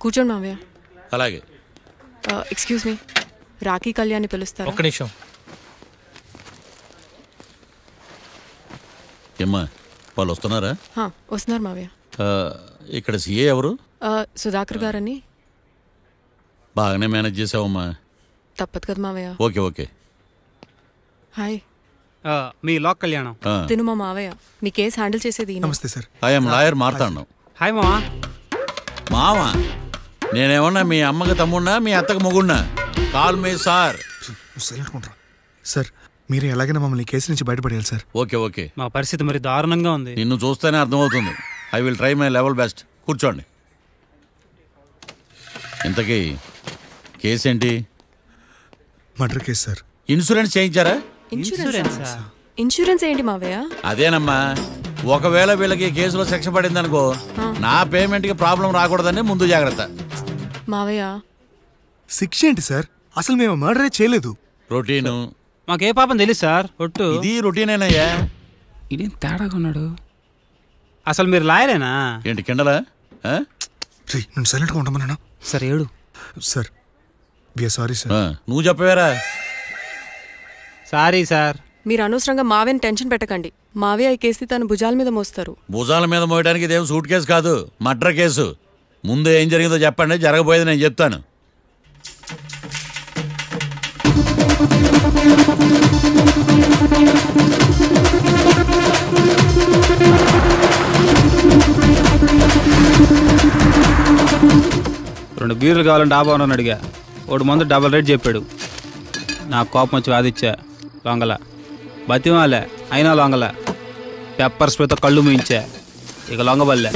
కూర్చోండి మావయ్య. అలాగే. ఎక్స్క్యూజ్ మీ, రాఖీ కళ్యాణ్ని పిలుస్తారా? ఒక్క నిమిషం. ఏమ్మా వాళ్ళు వస్తున్నారా? వస్తున్నారు మావయ్య. ఇక్కడ సీఏ ఎవరు? సుధాకర్ గారని. బాగానే మేనేజ్ చేసావమ్మా. తప్పదు కదా మావయ్య. Okay okay. హాయ్. మీ లాక్ కళ్యాణం. తిను మా మావయ్య. మీ కేసు హ్యాండిల్ చేసేది. నమస్తే sir. I'm lawyer Marthandam. Hi మావా. మావా నేనేమన్నా మీ అమ్మకి తమ్ముడినా మీ అత్తకి మొగుడినా? కాల్ మీ సార్. సార్ మీరు ఎలాగైనా మమ్మల్ని కేసు నుంచి బయటపడేయాలి సార్. Okay okay. మా పరిస్థితి మరి దారుణంగా ఉంది. నిన్ను చూస్తేనే అర్థమవుతుంది. I will try my level best. కూర్చోండి. ఇంతకీ కేసు ఏంటి? Murder case sir. ఇన్సూరెన్స్ చేయించారా? ఇన్సూరెన్స్ ఏంటి మావయ్య? అదేనమ్మా, ఒకవేళ వీళ్ళకి కేసులో శిక్ష పడింది అనుకో, నా పేమెంట్ కి ప్రాబ్లం రాకూడదని ముందు జాగ్రత్త. మావయ్య శిక్ష ఏంటి సార్? అసలు మేము మర్డరే చేయలేదు. రొటీను. మాకే పాపం తెలుసు సార్. ఒట్టు ఇది రొటీనేనయ్యా. ఇదేం తేడాగా ఉన్నాడు. అసలు మీరు లాయరేనా? ఏంటి కిండలా? నేను సైలెంట్గా ఉంటామన్నా. సార్ ఏడు. Sir we are sorry sir. నువ్వు చెప్పవేరా? Sorry sir. మీరు అనవసరంగా మావేని టెన్షన్ పెట్టకండి. మావే ఈ కేసు తన భుజాల మీద మోస్తారు. భుజాల మీద మోయడానికి ఇదేం సూట్ కేసు కాదు, మర్డర్ కేసు. ముందు ఏం జరిగిందో చెప్పండి, జరగబోయేది నేను చెప్తాను. రెండు బీర్లు కావాలని డాబా అని అడిగా. ఒకటి మందు డబల్ రేట్ చెప్పాడు. నాకు కోపం వచ్చి వాదిచ్చా. లొంగల బతిమాలే, అయినా లొంగల. పెప్పర్ స్ప్రేతో కళ్ళు మూయించా. ఇక లొంగబల్లే.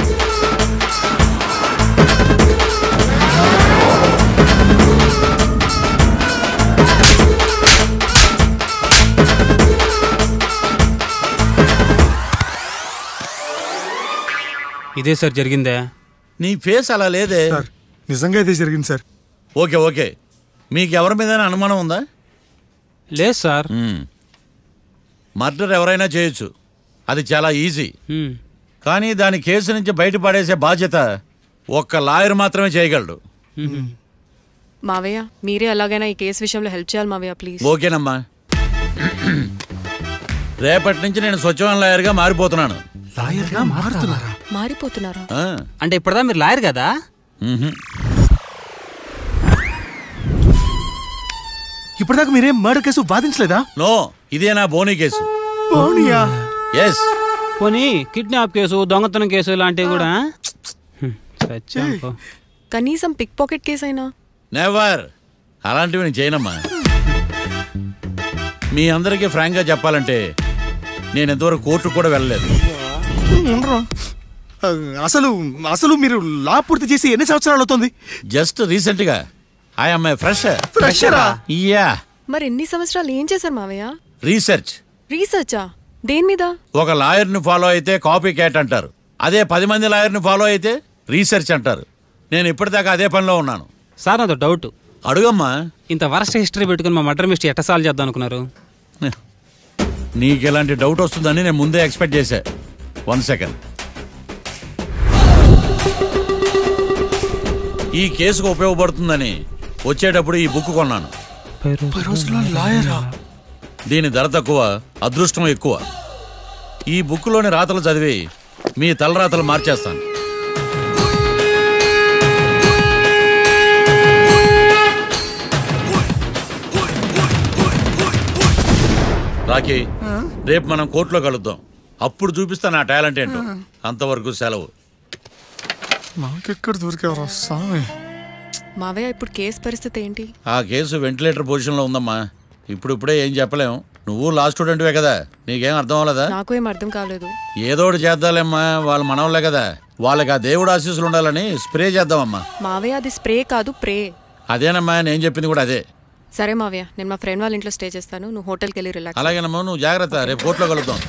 ఇదే సార్ జరిగిందే. నీ ఫేస్ అలా లేదే. నిజంగా ఇదే జరిగింది సార్. Okay okay. మీకు ఎవరి మీద అనుమానం ఉందా? లేదు సార్. మర్డర్ ఎవరైనా చేయొచ్చు, అది చాలా ఈజీ. కానీ దాని కేసు నుంచి బయటపడేసే బాధ్యత ఒక్క లాయర్ మాత్రమే చేయగలడు. మావయ్య మీరే ఎలాగైనా ఈ కేసు విషయంలో హెల్ప్ చేయాలి మావయ్య, ప్లీజ్. ఓకేనమ్మా. రేపటి నుంచి నేను స్వచ్ఛమైన లాయర్గా మారిపోతున్నాను. లాయర్గా మారిపోతున్నారా? అంటే ఇప్పుడుదా మీరు లాయర్ కదా? ఇప్పటిదాకా మీరేం మర్డర్ కేసు వాదించలేదా? నో, ఇదే నా బోనీ కేసు. బోనియా? ఎస్. పోనీ కిడ్నాప్ కేసు, దొంగతనం కేసు ఇలాంటివి కూడా. కనీసం పిక్ పాకెట్ కేసు అయినా? నెవర్. అలాంటివి నేను చేయనమ్మా. మీ అందరికీ ఫ్రాంక్గా చెప్పాలంటే నేను ఎంతవరకు కోర్టు కూడా వెళ్ళలేదు. అసలు అసలు మీరు లా పూర్తి చేసి ఎన్ని సంవత్సరాలు అవుతుంది? జస్ట్ రీసెంట్గా. ఐఎమ్ ఏ ఫ్రెషరా? యా. మరి ఎన్ని సంవత్సరాలు ఏం చేశారు మావయ్య? రీసెర్చా? దేని మీద? ఒక లాయర్ని ఫాలో అయితే కాపీ క్యాట్ అంటారు, అదే 10 మంది లాయర్ని ఫాలో అయితే రీసెర్చ్ అంటారు. నేను ఇప్పటిదాకా అదే పనిలో ఉన్నాను. సార్ నాతో డౌట్. అడుగమ్మా. ఇంత వరస్ట్ హిస్టరీ పెట్టుకుని మా మర్డర్ మిస్టరీ ఎట్ట సాల్వ్ చేద్దాం అనుకున్నారు? నీకు ఎలాంటి డౌట్ వస్తుందని నేను ముందే ఎక్స్పెక్ట్ చేశా. 1 సెకండ్. ఈ కేసుకు ఉపయోగపడుతుందని వచ్చేటప్పుడు ఈ బుక్ కొన్నాను. దీని ధర తక్కువ, అదృష్టం ఎక్కువ. ఈ బుక్లోని రాతలు చదివి మీ తలరాతలు మార్చేస్తాను. రాకీ, రేపు మనం కోర్టులో కలుద్దాం. అప్పుడు చూపిస్తా నా టాలెంట్ ఏంటో. అంతవరకు సెలవు. నాకెక్కడ దొరికేవరా స్వామి? మావయ్య ఇప్పుడు కేసు పరిస్థితి ఏంటి? ఆ కేసు వెంటిలేటర్ పొజిషన్లో ఉందమ్మా. ఇప్పుడే ఏం చెప్పలేం. నువ్వు లా స్టూడెంట్వే కదా, నీకేం అర్థం అవ్వలేదా? నాకు ఏం అర్థం కాలేదు. ఏదో ఒకటి చేద్దాలేమ్మా, వాళ్ళు మనవాళ్ళే కదా. వాళ్ళకి ఆ దేవుడు ఆశీస్సులు ఉండాలని స్ప్రే చేద్దామమ్మా. మావయ్య అది స్ప్రే కాదు, ప్రే. అదేనమ్మా, నేను చెప్పింది కూడా అదే. సరే మావయ్య, నేను మా ఫ్రెండ్ వాళ్ళ ఇంట్లో స్టే చేస్తాను. నువ్వు హోటల్కి వెళ్ళి రిలాక్స్. అలాగేనమ్మా, నువ్వు జాగ్రత్త. రేపు కోర్టులో కలుద్దాం.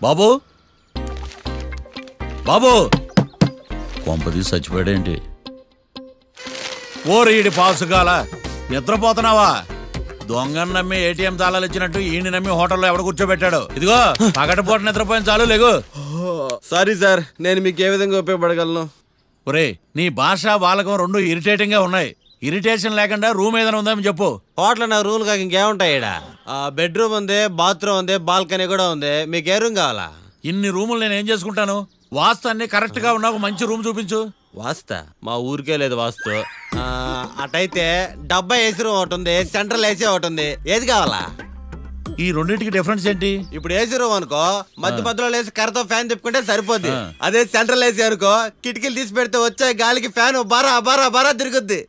బాబు, బాబు కొంపదీసి చచ్చిపోయాడేంటి? ఓరీడి పాసుగాల నిద్రపోతున్నావా? దొంగను నమ్మి ఏటీఎం తాళాలు ఇచ్చినట్టు ఈయన నమ్మి హోటల్లో ఎవడు కూర్చోబెట్టాడు? ఇదిగో పగటిపూట నిద్రపోయిన చాలు లేగు. సారీ సార్, నేను మీకు ఏ విధంగా ఉపయోగపడగలను? ఒరే నీ భాష వాలకం రెండు ఇరిటేటింగ్ గా ఉన్నాయి. ఇరిటేషన్ లేకుండా రూమ్ ఏదైనా ఉందని చెప్పు. హోటల్ నా రూమ్ కాక ఇంకేముంటాయి? ఈడ బెడ్రూమ్ ఉంది, బాత్రూమ్ ఉంది, బాల్కనీ కూడా ఉంది. మీకు ఏ రూమ్ కావాలా? ఇన్ని రూములు నేను ఏం చేసుకుంటాను? వాస్తు అన్ని కరెక్ట్ గా ఉన్నా ఒక మంచి రూమ్ చూపించు. వాస్తా మా ఊరికే లేదు వాస్తు. అటైతే డబ్బా ఏసీ రూమ్ ఒకటి ఉంది, సెంట్రల్ ఏసీ ఒకటి ఉంది. ఏది కావాలా? ఈ రెండింటికి డిఫరెన్స్ ఏంటి? ఇప్పుడు ఏసీ రూమ్ అనుకో మధ్య మధ్యలో లేసి కర్రతో ఫ్యాన్ తిప్పుకుంటే సరిపోద్ది. అదే సెంట్రల్ ఏసీ అనుకో కిటికీలు తీసి పెడితే వచ్చే గాలికి ఫ్యాన్ బారా బారా బారా తిరుగుద్ది.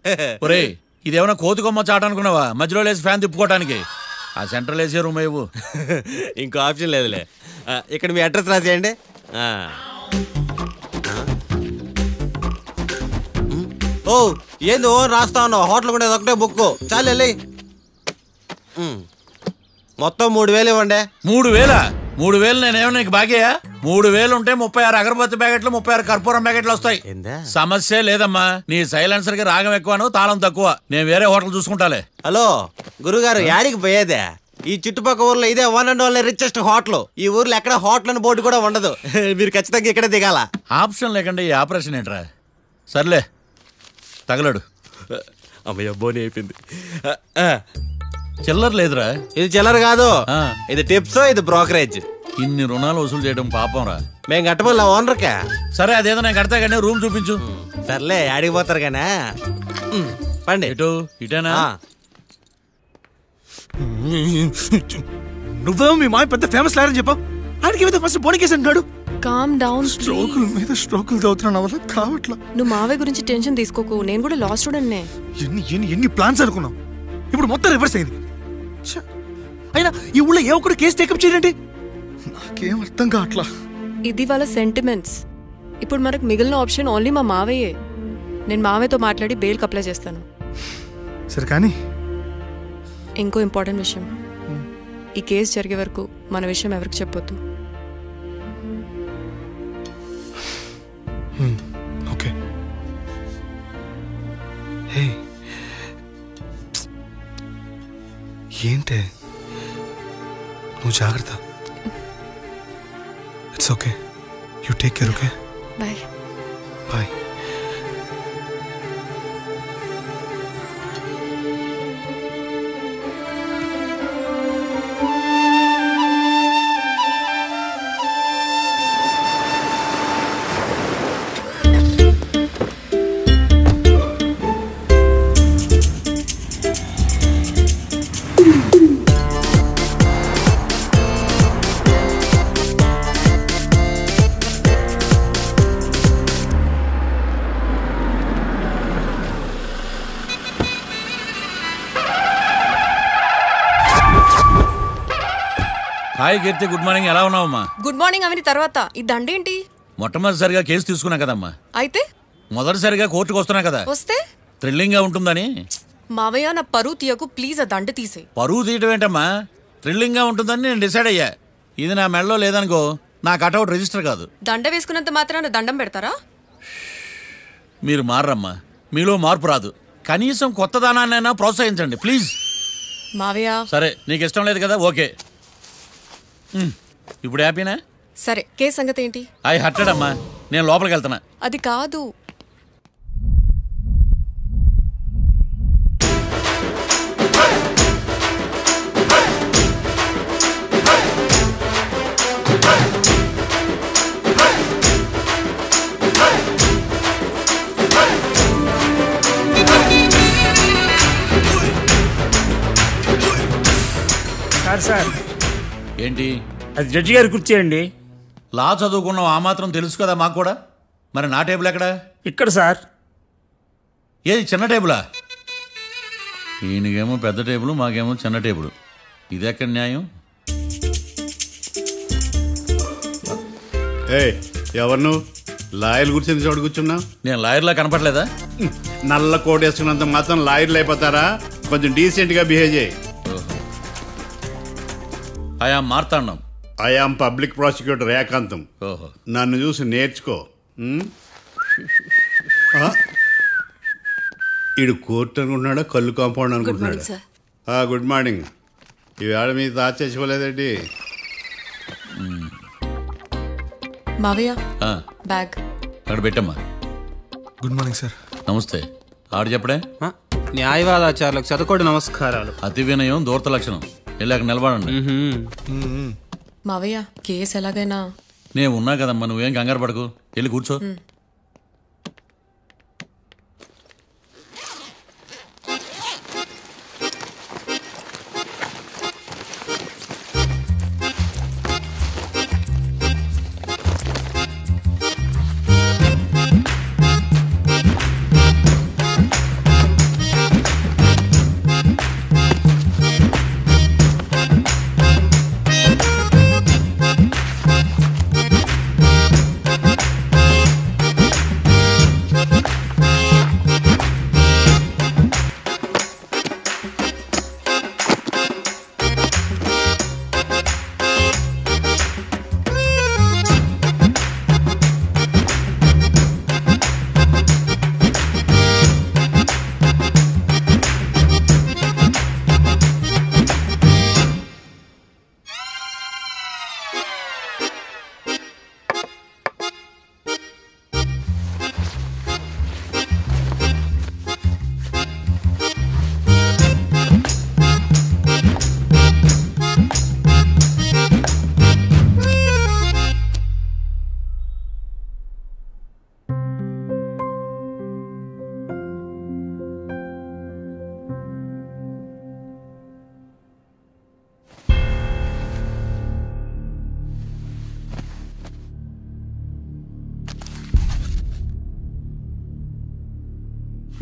ఒరే ఇదేమన్నా కోతి కొమ్మ చాట అనుకున్నావా మధ్యలో లేసి ఫ్యాన్ తిప్పుకోవడానికి? ఆ సెంట్రల్ ఏసీ రూమ్ ఇవ్వు. ఇంకో ఆప్షన్ లేదులే. ఇక్కడ మీ అడ్రస్ రాసేయండి. ఓ ఏంది ఓ రాస్తా ఉన్నావు? హోటల్ కూడా ఒకటే బుక్ చాలు వెళ్ళి. మొత్తం 3000 ఇవ్వండి. 3000? 3000 నేనేమన్నా నీకు బాగేయా? 3000 ఉంటే 36 అగరబత్తి ప్యాకెట్లు 36 కర్పూరం ప్యాకెట్లు వస్తాయి. సమస్య లేదమ్మా. నీ సైలెన్సర్ కి రాగం ఎక్కువను తాళం తక్కువ. నేను వేరే హోటల్ చూసుకుంటాలే. హలో గురుగారు, యాడికి పోయేదే? ఈ చుట్టుపక్కల ఊర్లో ఇదే one and only richest hotel. ఈ ఊర్లో ఎక్కడ హోటల్ అని బోర్డు కూడా ఉండదు. మీరు ఖచ్చితంగా ఇక్కడే దిగాల. ఆప్షన్ లేకుండా ఈ ఆపరేషన్ ఏంట్రా? సర్లే తగలడు. అమ్మయ్య బోని అయిపోయింది. చిల్లర లేదురా. ఇది చిల్లర కాదు, ఇది టిప్స్, ఇది బ్రోకరేజ్. ఇన్ని రుణాలు వసూలు చేయడం పాపం రా. మేము కట్టబోలే ఓనర్కే. సరే అదేదో నేను కడతా కానీ రూమ్ చూపించు. సర్లే యాడికి పోతారు కానీ పండి. ఇటు ఇటేనా? నువ్వేమో మీ మాయ పెద్ద ఫేమస్ లాయర్ అని చెప్పావు. ఆయనకి ఫస్ట్ బోని కేసు అంటున్నాడు. Calm down. స్ట్రోకుల మీద స్ట్రోకులు తవ్వుతున్నా వల్ల కావట్లా. నువ్వు మావే గురించి టెన్షన్ తీసుకోకు. నేను కూడా లా స్టూడెంట్నే. ఎన్ని ప్లాన్స్ అనుకున్నావు, ఇప్పుడు మొత్తం రివర్స్ అయింది. అయినా ఈ ఊళ్ళో ఏ ఒక్కడు కేసు టేకప్ చేయండి. నాకేం అర్థం కావట్లా. ఇది వాళ్ళ సెంటిమెంట్స్. ఇప్పుడు మనకు మిగిలిన ఆప్షన్ ఓన్లీ మా మావయ్యే. నేను మావయ్యతో మాట్లాడి బెయిల్కి అప్లై చేస్తాను. సరే కానీ ఇంకో ఇంపార్టెంట్ విషయం, ఈ కేసు జరిగే వరకు మన విషయం ఎవరికి చెప్పొద్దు. ఓకే. హే ఏంటే నువ్వు జాగ్రత్త. It's okay. You take care. Okay bye. Bye. Hi Keerthi, good morning. ఎలా ఉన్నావమ్మా? గుడ్ మార్నింగ్ అవని తర్వాత ఈ దండేంటి? మొట్టమొదటిసారిగా కేసు తీసుకున్నా కదమ్మా. అయితే మొదటిసారిగా కోర్టుకు వస్తున్నా కదా, వస్తే థ్రిల్లింగ్ గా ఉంటుందని. మావయ్య నా పరువు తీయకు ప్లీజ్. ఆ దండ తీసే. పరువు తీయటం ఏంటమ్మా? థ్రిల్లింగ్ గా ఉంటుందని నేను డిసైడ్ అయ్యా. ఇది నా మెడలో లేదనుకో నా కటౌట్ రిజిస్టర్ కాదు. దండ వేసుకున్నంత మాత్రాన దండం పెడతారా? మీరు మారమ్మా. మీలో మార్పు రాదు. కనీసం కొత్త దానాన్నైనా ప్రోత్సహించండి ప్లీజ్. మావయ్య సరే నీకు ఇష్టం లేదు కదా, ఓకే. ఇప్పుడు హ్యాపీనా? సరే కేసు సంగతి ఏంటి? ఐ హర్టెడ్ అమ్మా. నేను లోపలికి వెళ్తున్నా. అది కాదు. సార్ ఏంటి? అది జడ్జి గారి కుర్చీ అండి. లా చదువుకున్నావు, ఆ మాత్రం తెలుసు కదా మాకు కూడా. మరి నా టేబుల్ ఎక్కడ? ఇక్కడ సార్. ఏది చిన్న టేబులా? ఈయనకేమో పెద్ద టేబుల్, మాకేమో చిన్న టేబుల్. ఇది ఎక్కడ న్యాయం? ఎవరు నువ్వు? లాయర్లు కూర్చొని చోటు కూర్చున్నావు. నేను లాయర్లా కనపడలేదా? నల్ల కోట్ వేసుకున్నంత మాత్రం లాయర్లు అయిపోతారా? కొంచెం డీసెంట్ గా బిహేవ్ చేయి. I am Marthandam. I am public prosecutor Ekantham. నన్ను చూసి నేర్చుకో. ఈడు కోర్టు అనుకుంటున్నాడా కళ్ళు కాంపౌండ్ గుడ్ మార్నింగ్ అనుకుంటున్నాడా సార్. Good morning. ఈవేళ మీ తాత చేసుకోలేదండి. మావయ్య ఆ, బ్యాగ్. అక్కడ పెట్టమ్మా. Good morning sir. నమస్తే. ఆడు చెప్పడే. న్యాయవాదాచారులకు చదువుకోండి నమస్కారాలు. అతి వినయం దూరత లక్షణం. వెళ్ళాక నిలబడండి. మావయ్య కేసు ఎలాగైనా. నేను ఉన్నా కదమ్మా, నువ్వేం కంగారు పడకు. వెళ్ళి కూర్చో.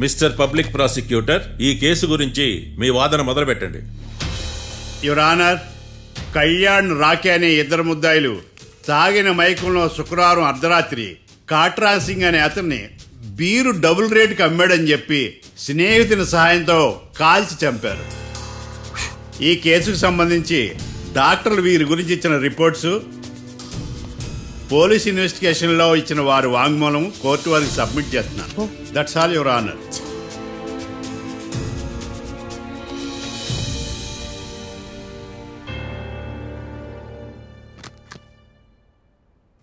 మిస్టర్ పబ్లిక్ ప్రాసిక్యూటర్, ఈ కేసు గురించి మీ వాదన మొదలు పెట్టండి. యువర్ ఆనర్, కళ్యాణ్ రాకే అనే ఇద్దరు ముద్దాయిలు తాగిన మైకంలో శుక్రవారం అర్ధరాత్రి కాట్రా సింగ్ అనే అతన్ని బీరు డబుల్ రేటుకి అమ్మాడని చెప్పి స్నేహితుని సహాయంతో కాల్చి చంపారు. ఈ కేసుకు సంబంధించి డాక్టర్లు వీరి గురించి ఇచ్చిన రిపోర్ట్స్, పోలీస్ ఇన్వెస్టిగేషన్ లో ఇచ్చిన వారి వాంగ్మూలం కోర్టు వారికి సబ్మిట్ చేస్తున్నాను. That's all your honour.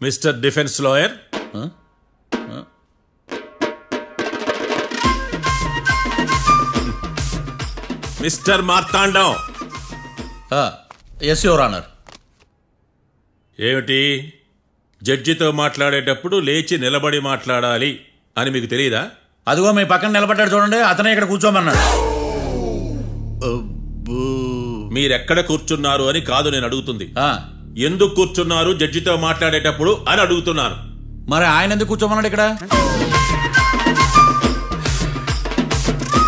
Mister defence lawyer, mister Marthandam. Yes your honour. ఏమిటి, జడ్జితో మాట్లాడేటప్పుడు లేచి నిలబడి మాట్లాడాలి అని మీకు తెలియదా? అదిగో మీ పక్కన నిలబడ్డాడు చూడండి, అతనే ఇక్కడ కూర్చోమన్నాడు. మీరెక్కడ కూర్చున్నారు అని కాదు నేను అడుగుతుంది. ఎందుకు కూర్చున్నారు జడ్జితో మాట్లాడేటప్పుడు అని అడుగుతున్నాను. మరి ఆయన ఎందుకు కూర్చోమన్నాడు ఇక్కడ?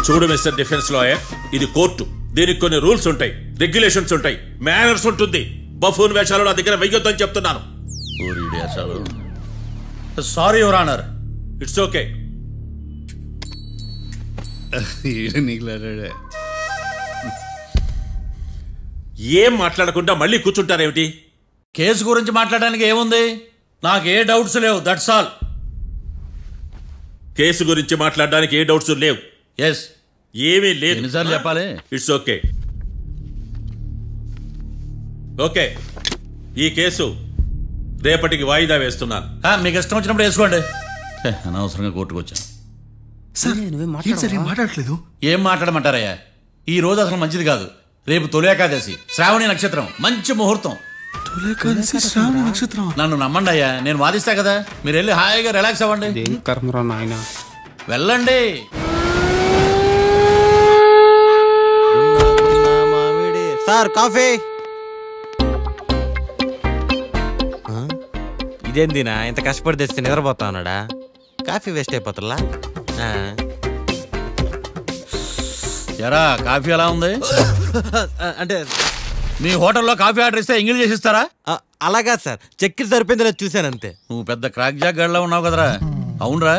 చూడు మిస్టర్ డిఫెన్స్ లాయర్, ఇది కోర్టు. దీనికి కొన్ని రూల్స్ ఉంటాయి, రెగ్యులేషన్స్ ఉంటాయి, మేనర్స్ ఉంటుంది. బఫూన్ వేషాలు నా దగ్గర వెయ్యొద్దని చెప్తున్నాను. Sorry your honour. It's okay. ఏం మాట్లాడకుండా మళ్ళీ కూర్చుంటారేమిటి? కేసు గురించి మాట్లాడడానికి ఏముంది? నాకు ఏ డౌట్స్ లేవు, దట్స్ ఆల్. కేసు గురించి మాట్లాడడానికి ఏ డౌట్స్ లేవు? ఎస్. ఏమీ లేదు. ఎన్నిసార్లు చెప్పాలి? It's okay. ఓకే, ఈ కేసు రేపటికి వాయిదా వేస్తున్నాను. మీకు ఇష్టం వచ్చినప్పుడు వేసుకోండి. అనవసరంగా కోర్టుకు వచ్చాను. మాట్లాడట్లేదు. ఏం మాట్లాడమంటారయ్యా? ఈ రోజు అసలు మంచిది కాదు. రేపు తొలి ఏకాదశి, శ్రావణి నక్షత్రం, మంచి ముహూర్తం. నన్ను నమ్మండి అయ్యా, నేను వాదిస్తా కదా. మీరు వెళ్ళి హాయిగా రిలాక్స్ అవ్వండి. వెళ్ళండి. Sir coffee. ఇదేందినా ఇంత కష్టపడి తెస్తే నిద్రపోతా ఉన్నాడా? కాఫీ వేస్ట్ అయిపోతుందా? ఎరా కాఫీ ఎలా ఉంది? అంటే మీ హోటల్లో కాఫీ ఆర్డర్ ఇస్తే ఎంగిల్ చేసిస్తారా? అలాగా సార్, చక్కెర సరిపోయింది చూశానంతే. నువ్వు పెద్ద క్రాక్ జాక్ గడిలో ఉన్నావు కదరా. అవునరా,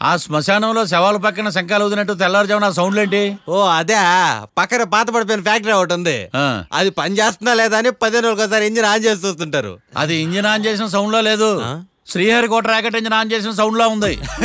ఆ శ్మశానంలో శవాల పక్కన శంఖాలు వదినట్టు తెల్లారుజామున సౌండ్లేంటి? ఓ అదే, పక్కన పాత పడిపోయిన ఫ్యాక్టరీ ఒకటి ఉంది. అది పని చేస్తున్నా లేదా అని 15 రోజులకోసారి ఇంజిన్ ఆన్ చేసి చూస్తుంటారు. అది ఇంజిన్ ఆన్ చేసిన సౌండ్ లో లేదు, శ్రీహరికోట రాకెట్ ఇంజిన్ ఆన్ చేసిన సౌండ్ లా ఉంది.